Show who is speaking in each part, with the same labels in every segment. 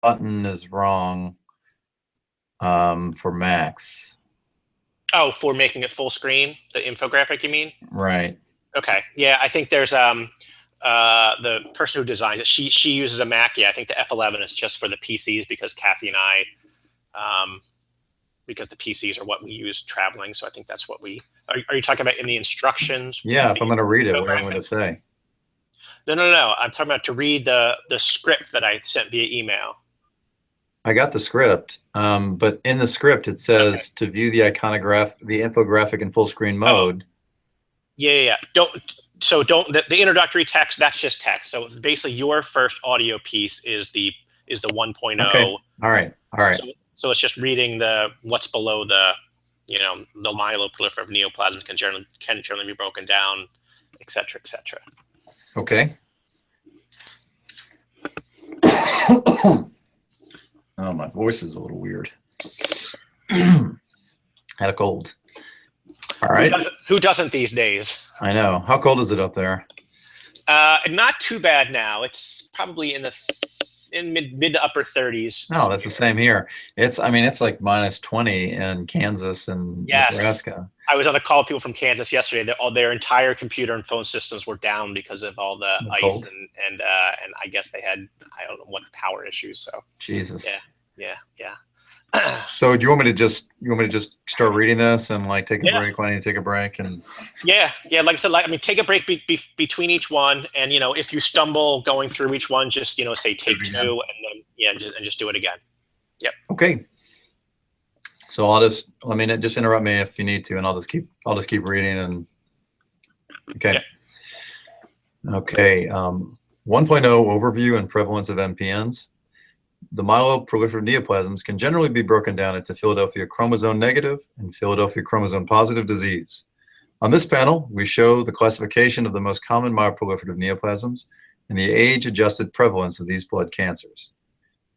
Speaker 1: button is wrong for Macs.
Speaker 2: Oh, for making it full screen, the infographic, you mean?
Speaker 1: Right.
Speaker 2: Okay. Yeah, I think there's the person who designs it. She uses a Mac. Yeah, I think the F11 is just for the PCs because Kathy and I, because the PCs are what we use traveling. So I think that's what we. Are you talking about in the instructions?
Speaker 1: Yeah, if I'm going to read it, what do you want me to say?
Speaker 2: No. I'm talking about to read the script that I sent via email.
Speaker 1: I got the script, but in the script it says to view the infographic in full screen mode.
Speaker 2: Yeah. Don't the introductory text, that's just text. So basically your first audio piece is the 1.0.
Speaker 1: Okay. All right.
Speaker 2: So it's just reading what's below the myeloproliferative neoplasms can generally be broken down, et cetera, et cetera.
Speaker 1: Okay. Oh, my voice is a little weird. Had a cold. All right.
Speaker 2: Who doesn't these days?
Speaker 1: I know. How cold is it up there?
Speaker 2: Not too bad now. It's probably in mid to upper 30s.
Speaker 1: No, that's the same here. It's like minus 20 in Kansas and Nebraska.
Speaker 2: I was on a call with people from Kansas yesterday. Their entire computer and phone systems were down because of all the ice and I guess they had, I don't know what, power issues. So
Speaker 1: Jesus.
Speaker 2: Yeah.
Speaker 1: So do you want me to just start reading this and like take a break when I need to take a break? And
Speaker 2: yeah, like I said, take a break between each one, and if you stumble going through each one, just say take two, and then just do it again. Yep.
Speaker 1: Okay. So I'll just interrupt me if you need to, and I'll just keep reading. And okay. Yeah. Okay. 1.0 overview and prevalence of MPNs. The myeloproliferative neoplasms can generally be broken down into Philadelphia chromosome negative and Philadelphia chromosome positive disease. On this panel, we show the classification of the most common myeloproliferative neoplasms and the age-adjusted prevalence of these blood cancers.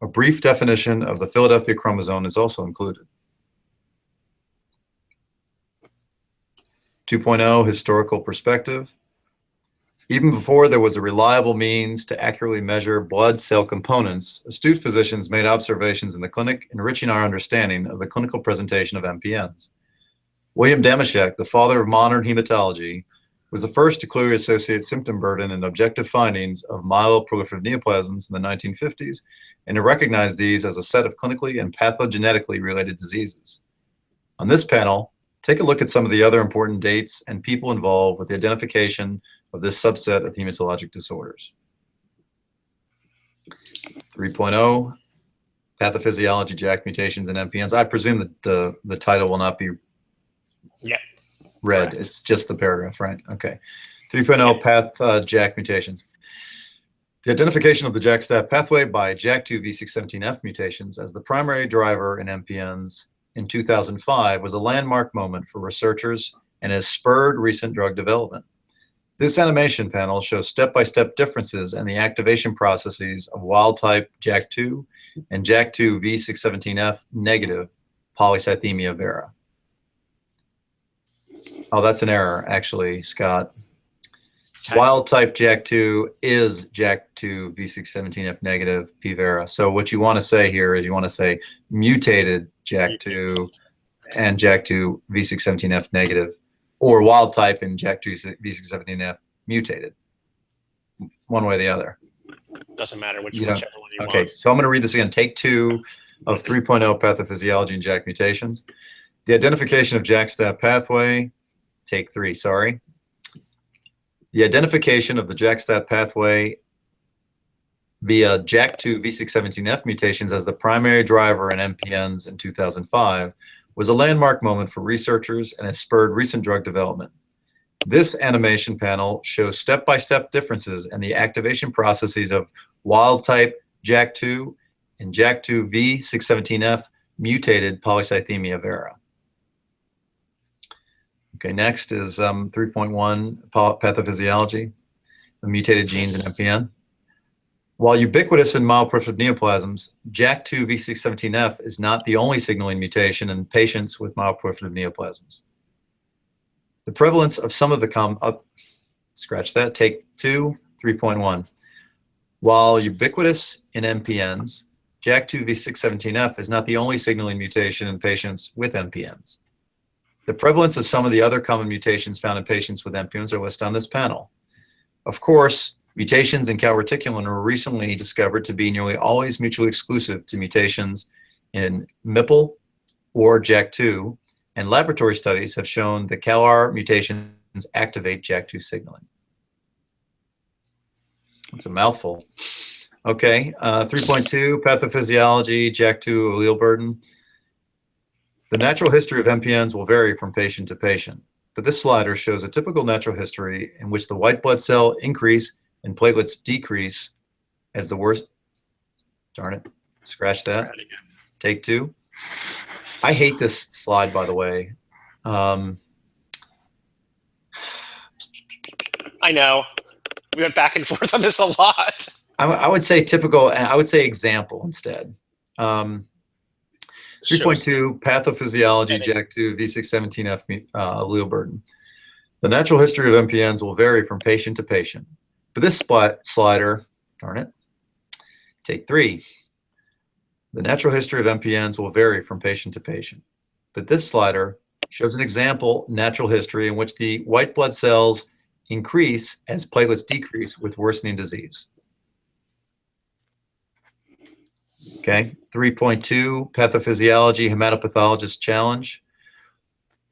Speaker 1: A brief definition of the Philadelphia chromosome is also included. 2.0 historical perspective. Even before there was a reliable means to accurately measure blood cell components, astute physicians made observations in the clinic, enriching our understanding of the clinical presentation of MPNs. William Damashek, the father of modern hematology, was the first to clearly associate symptom burden and objective findings of myeloproliferative neoplasms in the 1950s, and to recognize these as a set of clinically and pathogenetically related diseases. On this panel, take a look at some of the other important dates and people involved with the identification of this subset of hematologic disorders. 3.0, pathophysiology, JAK mutations, and MPNs. I presume that the title will not be read. Correct. It's just the paragraph, right? Okay. 3.0, JAK mutations. The identification of the JAK-STAT pathway by JAK2 V617F mutations as the primary driver in MPNs in 2005 was a landmark moment for researchers and has spurred recent drug development. This animation panel shows step-by-step differences in the activation processes of wild-type JAK2 and JAK2 V617F negative polycythemia vera. Oh, that's an error, actually, Scott. Okay. Wild-type JAK2 is JAK2 V617F negative P vera. So what you want to say here is you want to say mutated JAK2 and JAK2 V617F negative, or wild type and JAK2 V617F mutated. One way or the other.
Speaker 2: Doesn't matter whichever one you want.
Speaker 1: Okay, so I'm going to read this again. Take 2 of 3.0 pathophysiology and JAK mutations. The identification of JAK-STAT pathway. Take 3, sorry. The identification of the JAK-STAT pathway via JAK2 V617F mutations as the primary driver in MPNs in 2005 was a landmark moment for researchers and has spurred recent drug development. This animation panel shows step-by-step differences in the activation processes of wild-type JAK2 and JAK2 V617F mutated polycythemia vera. Okay, next is 3.1 pathophysiology, the mutated genes in MPN. While ubiquitous in myeloproliferative neoplasms, JAK2 V617F is not the only signaling mutation in patients with myeloproliferative neoplasms. The prevalence of some of the take 2, 3.1. While ubiquitous in MPNs, JAK2 V617F is not the only signaling mutation in patients with MPNs. The prevalence of some of the other common mutations found in patients with MPNs are listed on this panel. Of course, mutations in calreticulin were recently discovered to be nearly always mutually exclusive to mutations in MPL or JAK2, and laboratory studies have shown that CALR mutations activate JAK2 signaling. It's a mouthful. Okay, 3.2, pathophysiology, JAK2 allele burden. The natural history of MPNs will vary from patient to patient, but this slider shows a typical natural history in which the white blood cell increase and platelets decrease as the worst. Darn it, scratch that. Take two. I hate this slide, by the way.
Speaker 2: I know. We went back and forth on this a lot.
Speaker 1: I would say typical, and I would say example instead. 3.2, pathophysiology, JAK2, V617F allele burden. The natural history of MPNs will vary from patient to patient. But this slider, darn it, take three. The natural history of MPNs will vary from patient to patient. But this slider shows an example natural history in which the white blood cells increase as platelets decrease with worsening disease. Okay, 3.2, pathophysiology, hematopathologist challenge.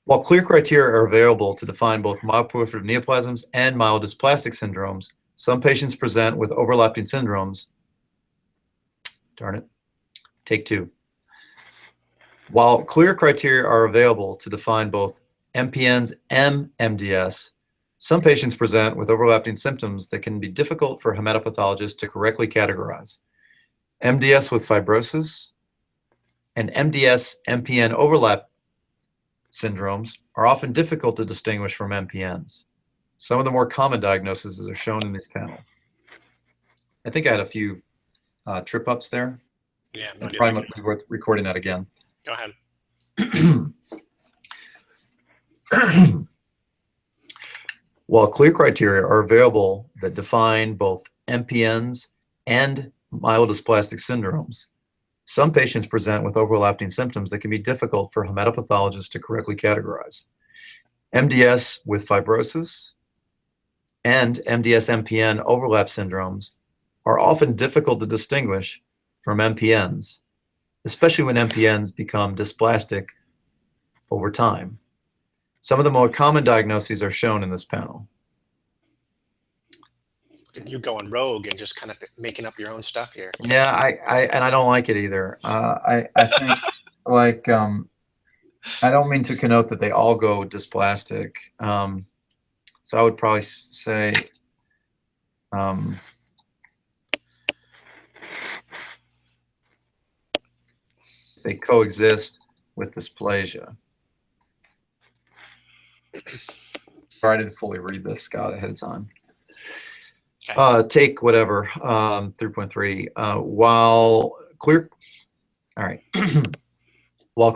Speaker 1: While clear criteria are available to define both myeloproliferative neoplasms and myelodysplastic syndromes, some patients present with overlapping syndromes. Darn it, take two. While clear criteria are available to define both MPNs and MDS, some patients present with overlapping symptoms that can be difficult for hematopathologists to correctly categorize. MDS with fibrosis and MDS-MPN overlap syndromes are often difficult to distinguish from MPNs. Some of the more common diagnoses are shown in this panel. I think I had a few trip-ups there.
Speaker 2: Yeah,
Speaker 1: no, probably might be worth recording that again.
Speaker 2: Go ahead.
Speaker 1: While clear criteria are available that define both MPNs and myelodysplastic syndromes, some patients present with overlapping symptoms that can be difficult for hematopathologists to correctly categorize. MDS with fibrosis and MDS-MPN overlap syndromes are often difficult to distinguish from MPNs, especially when MPNs become dysplastic over time. Some of the more common diagnoses are shown in this panel.
Speaker 2: You going rogue and just kind of making up your own stuff here.
Speaker 1: Yeah, I don't like it either. I think like I don't mean to connote that they all go dysplastic. So I would probably say they coexist with dysplasia. Sorry, I didn't fully read this, Scott, ahead of time. Okay. Take whatever, 3.3. While clear, all right. While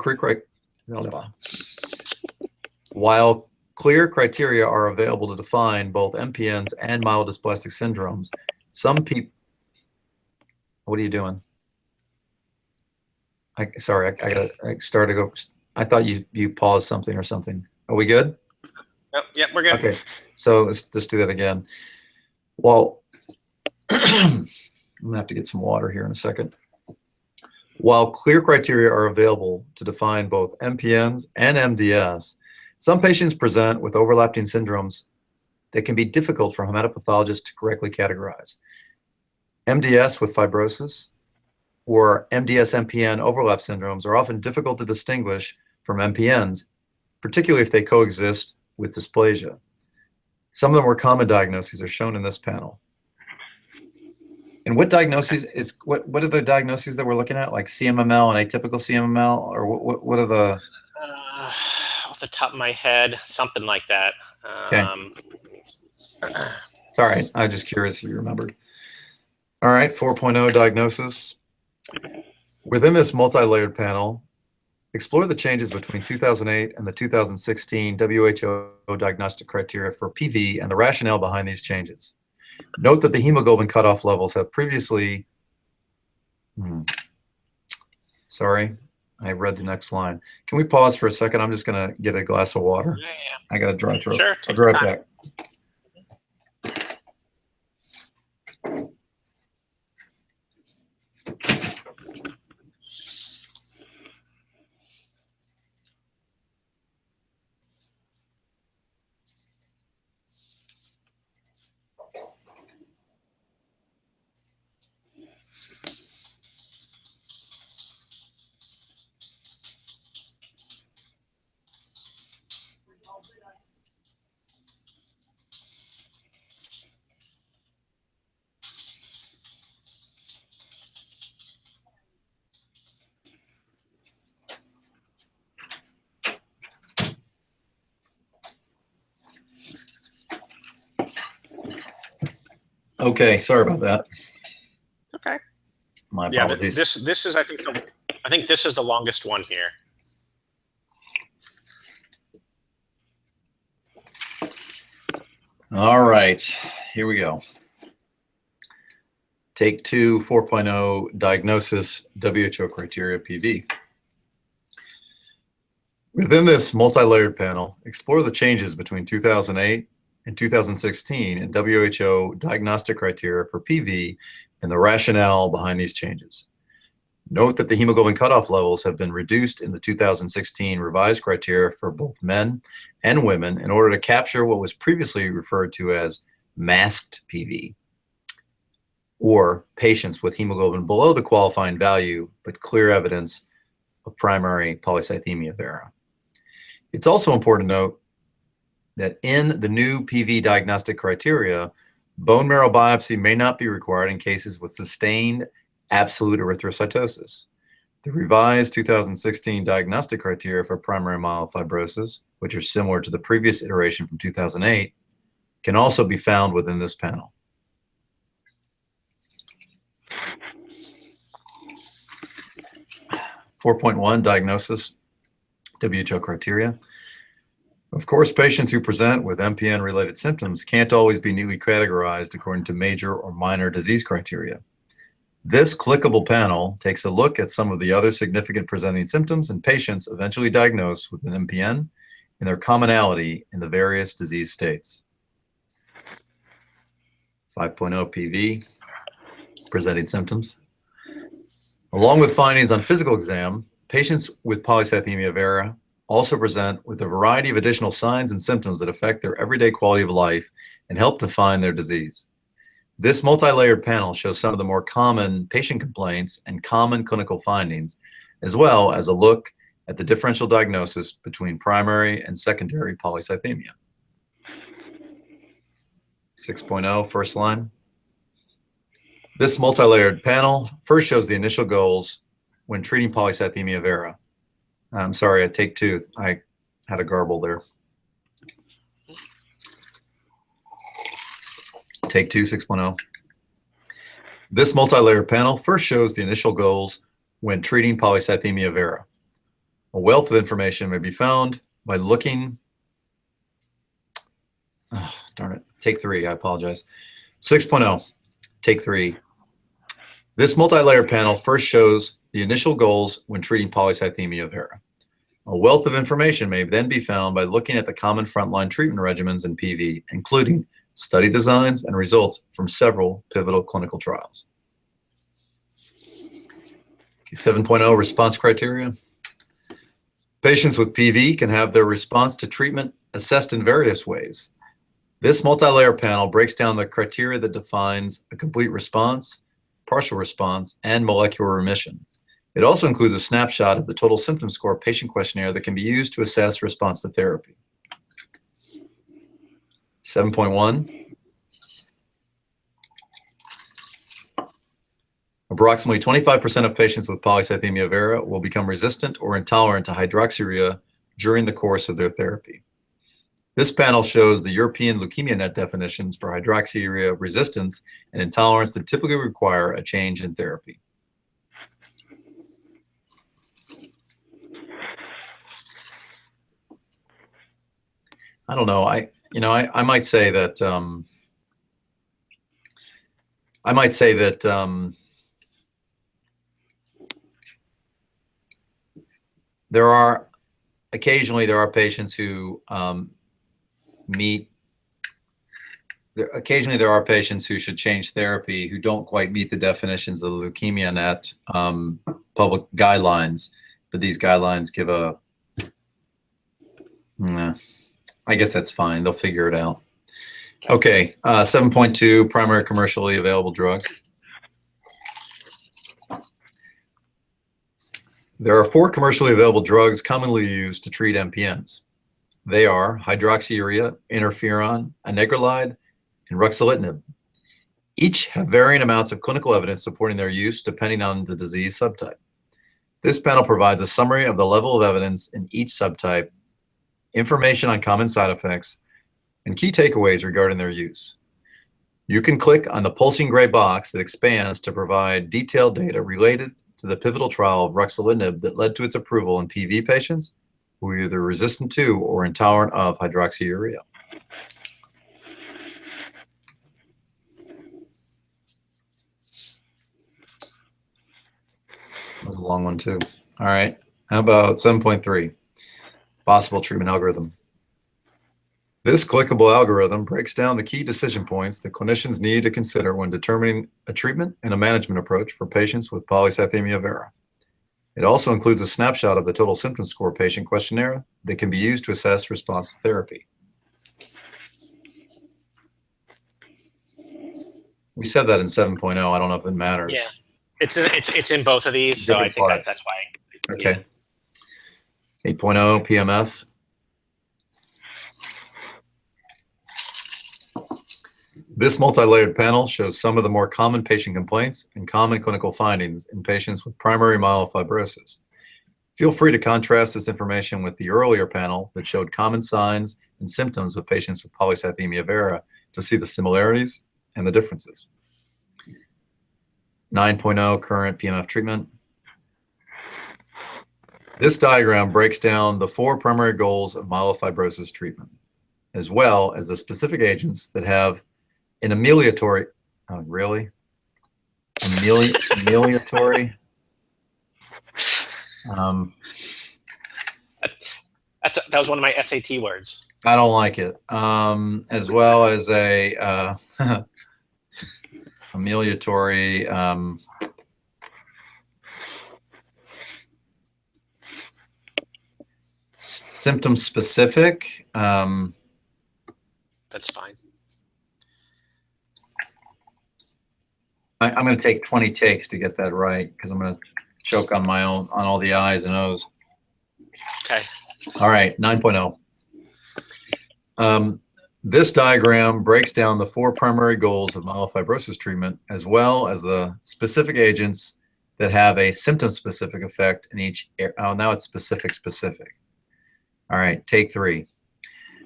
Speaker 1: clear criteria are available to define both MPNs and myelodysplastic syndromes, some people. What are you doing? Sorry, I started to go. I thought you paused something or something. Are we good?
Speaker 2: Yep, we're good.
Speaker 1: Okay, so let's just do that again. Well, I'm gonna have to get some water here in a second. While clear criteria are available to define both MPNs and MDS, some patients present with overlapping syndromes that can be difficult for hematopathologists to correctly categorize. MDS with fibrosis or MDS-MPN overlap syndromes are often difficult to distinguish from MPNs, particularly if they coexist with dysplasia. Some of the more common diagnoses are shown in this panel. And what diagnoses what are the diagnoses that we're looking at, like CMML and atypical CMML, or what are the?
Speaker 2: Off the top of my head, something like that.
Speaker 1: Okay. It's all right. I'm just curious if you remembered. All right, 4.0 diagnosis. Within this multi-layered panel, explore the changes between 2008 and the 2016 WHO diagnostic criteria for PV and the rationale behind these changes. Note that the hemoglobin cutoff levels have previously Sorry, I read the next line. Can we pause for a second? I'm just going to get a glass of water.
Speaker 2: Yeah,
Speaker 1: I got a dry throat.
Speaker 2: Sure,
Speaker 1: I'll
Speaker 2: take
Speaker 1: be right
Speaker 2: your time.
Speaker 1: back. Okay, sorry about that.
Speaker 2: Okay.
Speaker 1: My
Speaker 2: Yeah,
Speaker 1: apologies.
Speaker 2: this is I think this is the longest one here.
Speaker 1: All right, here we go. Take 2, 4.0, diagnosis, WHO criteria, PV. Within this multi-layered panel, explore the changes between 2008 and 2016 in WHO diagnostic criteria for PV and the rationale behind these changes. Note that the hemoglobin cutoff levels have been reduced in the 2016 revised criteria for both men and women in order to capture what was previously referred to as masked PV, or patients with hemoglobin below the qualifying value but clear evidence of primary polycythemia vera. It's also important to note that in the new PV diagnostic criteria, bone marrow biopsy may not be required in cases with sustained absolute erythrocytosis. The revised 2016 diagnostic criteria for primary myelofibrosis, which are similar to the previous iteration from 2008, can also be found within this panel. (4.1) Diagnosis, WHO criteria. Of course, patients who present with MPN-related symptoms can't always be neatly categorized according to major or minor disease criteria. This clickable panel takes a look at some of the other significant presenting symptoms in patients eventually diagnosed with an MPN and their commonality in the various disease states. 5.0 PV, presenting symptoms. Along with findings on physical exam, patients with polycythemia vera also present with a variety of additional signs and symptoms that affect their everyday quality of life and help define their disease. This multi-layered panel shows some of the more common patient complaints and common clinical findings, as well as a look at the differential diagnosis between primary and secondary polycythemia. 6.0, first line. This multi-layered panel first shows the initial goals when treating polycythemia vera. I'm sorry, at take 2, I had a garble there. Take 2, 6.0. This multi-layered panel first shows the initial goals when treating polycythemia vera. A wealth of information may be found by looking, darn it, take 3, I apologize. 6.0, take 3. This multi-layered panel first shows the initial goals when treating polycythemia vera. A wealth of information may then be found by looking at the common frontline treatment regimens in PV, including study designs and results from several pivotal clinical trials. 7.0 response criteria. Patients with PV can have their response to treatment assessed in various ways. This multi-layer panel breaks down the criteria that defines a complete response, partial response, and molecular remission. It also includes a snapshot of the total symptom score patient questionnaire that can be used to assess response to therapy. 7.1. Approximately 25% of patients with polycythemia vera will become resistant or intolerant to hydroxyurea during the course of their therapy. This panel shows the European Leukemia Net definitions for hydroxyurea resistance and intolerance that typically require a change in therapy. I don't know. I might say that Occasionally there are patients who occasionally there are patients who should change therapy who don't quite meet the definitions of the Leukemia Net public guidelines, but these guidelines give a, I guess that's fine. They'll figure it out. Okay, 7.2, primary commercially available drugs. There are 4 commercially available drugs commonly used to treat MPNs. They are hydroxyurea, interferon, anagrelide, and ruxolitinib. Each have varying amounts of clinical evidence supporting their use depending on the disease subtype. This panel provides a summary of the level of evidence in each subtype, information on common side effects, and key takeaways regarding their use. You can click on the pulsing gray box that expands to provide detailed data related to the pivotal trial of ruxolitinib that led to its approval in PV patients who are either resistant to or intolerant of hydroxyurea. That was a long one too. All right, how about 7.3, possible treatment algorithm. This clickable algorithm breaks down the key decision points that clinicians need to consider when determining a treatment and a management approach for patients with polycythemia vera. It also includes a snapshot of the total symptom score patient questionnaire that can be used to assess response to therapy. We said that in 7.0. I don't know if it matters.
Speaker 2: Yeah, it's in both of these, so I think that's why.
Speaker 1: Okay. Yeah. 8.0 PMF. This multi-layered panel shows some of the more common patient complaints and common clinical findings in patients with primary myelofibrosis. Feel free to contrast this information with the earlier panel that showed common signs and symptoms of patients with polycythemia vera to see the similarities and the differences. 9.0 current PMF treatment. This diagram breaks down the 4 primary goals of myelofibrosis treatment, as well as the specific agents that have an amelioratory, amelioratory?
Speaker 2: That was one of my SAT words.
Speaker 1: I don't like it. As well as a amelioratory, symptom specific.
Speaker 2: That's fine.
Speaker 1: I'm going to take 20 takes to get that right because I'm going to choke on my own, on all the I's and O's.
Speaker 2: Okay.
Speaker 1: All right, 9.0. This diagram breaks down the 4 primary goals of myelofibrosis treatment, as well as the specific agents that have a symptom-specific effect in each area. Oh, now it's specific. All right, take 3.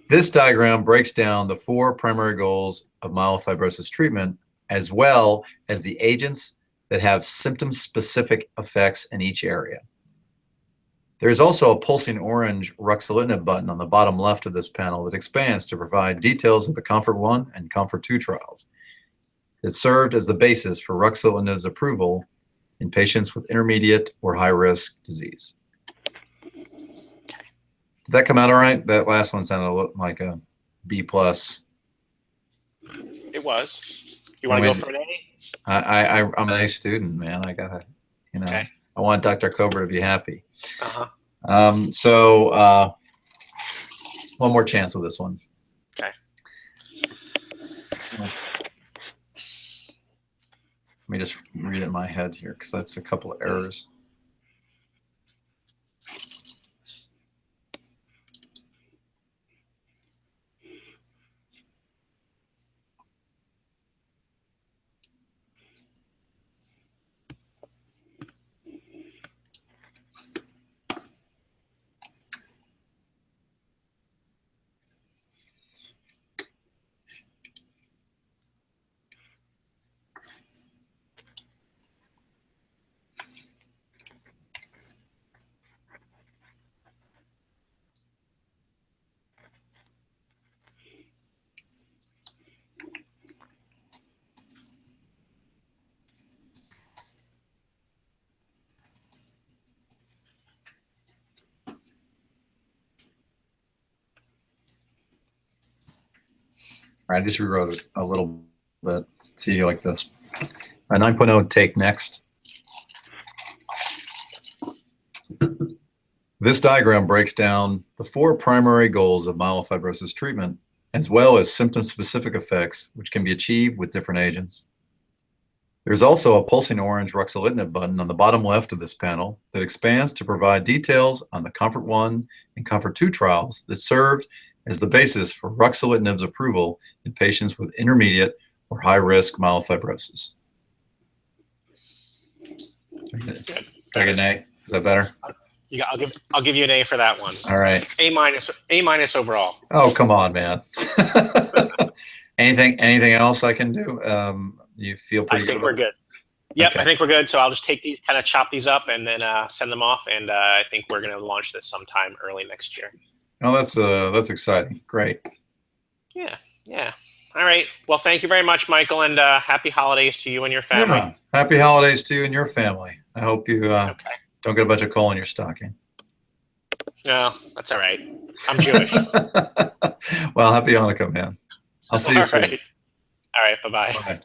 Speaker 1: This diagram breaks down the 4 primary goals of myelofibrosis treatment, as well as the agents that have symptom-specific effects in each area. There's also a pulsing orange ruxolitinib button on the bottom left of this panel that expands to provide details of the COMFORT-1 and COMFORT-2 trials. It served as the basis for ruxolitinib's approval in patients with intermediate or high-risk disease.
Speaker 2: Okay.
Speaker 1: Did that come out all right? That last one sounded like a B+.
Speaker 2: It was. You want to go for an A?
Speaker 1: I'm an A student, man. I gotta,
Speaker 2: Okay.
Speaker 1: I want Dr. Cobra to be happy.
Speaker 2: Uh-huh.
Speaker 1: So one more chance with this one.
Speaker 2: Okay.
Speaker 1: Let me just read it in my head here because that's a couple of errors. I just rewrote it a little bit. See, like this. 9.0, take next. This diagram breaks down the 4 primary goals of myelofibrosis treatment, as well as symptom-specific effects, which can be achieved with different agents. There's also a pulsing orange ruxolitinib button on the bottom left of this panel that expands to provide details on the COMFORT-1 and COMFORT-2 trials that served as the basis for ruxolitinib's approval in patients with intermediate or high-risk myelofibrosis. Take an A. Is that better?
Speaker 2: Yeah, I'll give you an A for that one.
Speaker 1: All right.
Speaker 2: A minus overall.
Speaker 1: Oh, come on, man. Anything else I can do? You feel pretty good?
Speaker 2: I think we're good. Yep,
Speaker 1: Okay.
Speaker 2: I think we're good. So I'll just take these, kind of chop these up, and then send them off. And I think we're going to launch this sometime early next year.
Speaker 1: Oh, that's exciting. Great.
Speaker 2: Yeah. All right. Well, thank you very much, Michael, and happy holidays to you and your family.
Speaker 1: Yeah. Happy holidays to you and your family. I hope you
Speaker 2: Okay.
Speaker 1: don't get a bunch of coal in your stocking.
Speaker 2: No, that's all right. I'm Jewish.
Speaker 1: Well, happy Hanukkah, man. I'll see you soon.
Speaker 2: All right. Bye-bye.
Speaker 1: Bye.